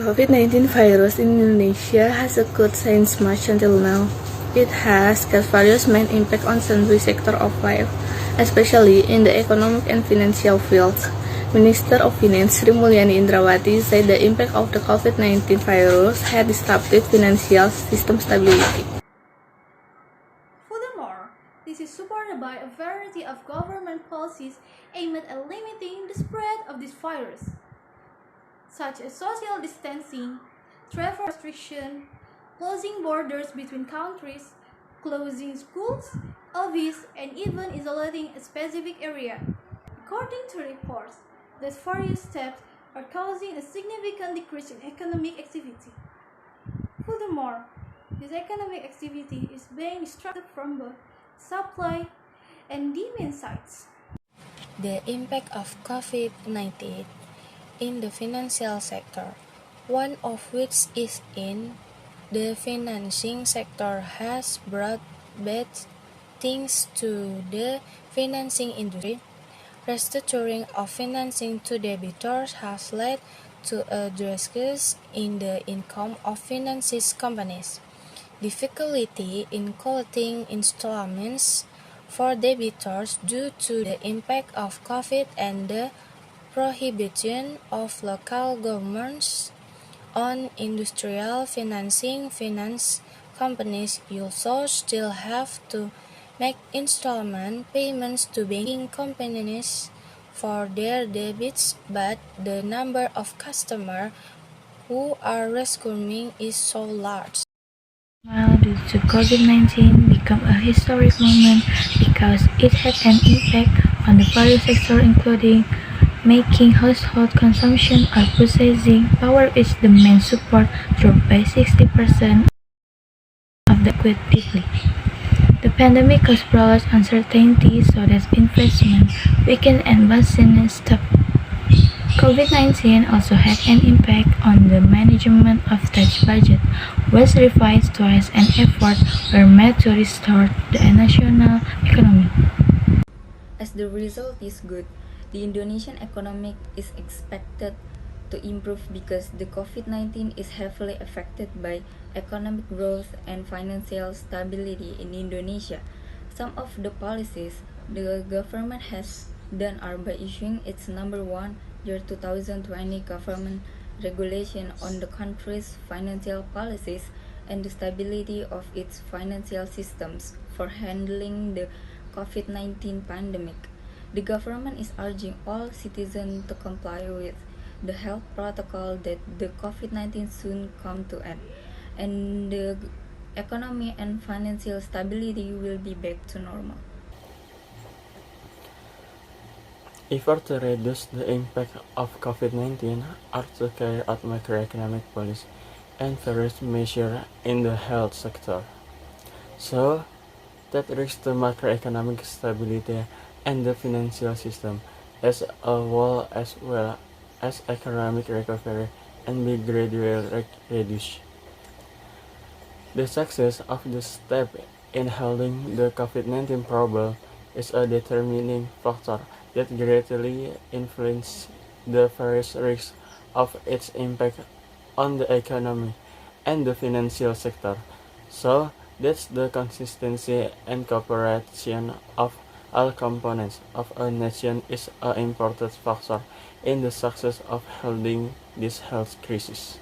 COVID-19 virus in Indonesia has occurred since March until now. It has got various main impact on sundry sector of life, especially in the economic and financial fields. Minister of Finance Sri Mulyani Indrawati said the impact of the COVID-19 virus had disrupted financial system stability. Furthermore, this is supported by a variety of government policies aimed at limiting the spread of this virus, such as social distancing, travel restriction, closing borders between countries, closing schools, offices, and even isolating a specific area. According to reports, these various steps are causing a significant decrease in economic activity. Furthermore, this economic activity is being distracted from both supply and demand sides. The impact of COVID-19 in the financial sector, one of which is in the financing sector, has brought bad things to the financing industry. Restructuring of financing to debtors has led to a decrease in the income of financing companies. Difficulty in collecting installments for debtors due to the impact of COVID and the prohibition of local governments on industrial financing. Finance companies also still have to make installment payments to banking companies for their debits, but the number of customers who are rescuing is so large. Well, due to COVID-19 become a historic moment because it had an impact on the various sectors, including making household consumption or purchasing power is the main support, dropped by 60% of the equity. The pandemic caused broad uncertainty so that investment weakened and business stopped. COVID-19 also had an impact on the management of state budget, was revised twice and efforts were made to restore the national economy. As the result is good, the Indonesian economy is expected to improve because the COVID-19 is heavily affected by economic growth and financial stability in Indonesia. Some of the policies the government has done are by issuing its number 1 year 2020 government regulation on the country's financial policies and the stability of its financial systems for handling the COVID-19 pandemic. The government is urging all citizens to comply with the health protocol that the COVID-19 soon come to end, and the economy and financial stability will be back to normal. Efforts to reduce the impact of COVID-19 are to carry out macroeconomic policy and various measures in the health sector, so that risks the macroeconomic stability and the financial system as a whole, as well as economic recovery and be gradually reduced. The success of the step in handling the COVID-19 problem is a determining factor that greatly influences the various risks of its impact on the economy and the financial sector. So that's the consistency and cooperation of all components of a nation is an important factor in the success of handling this health crisis.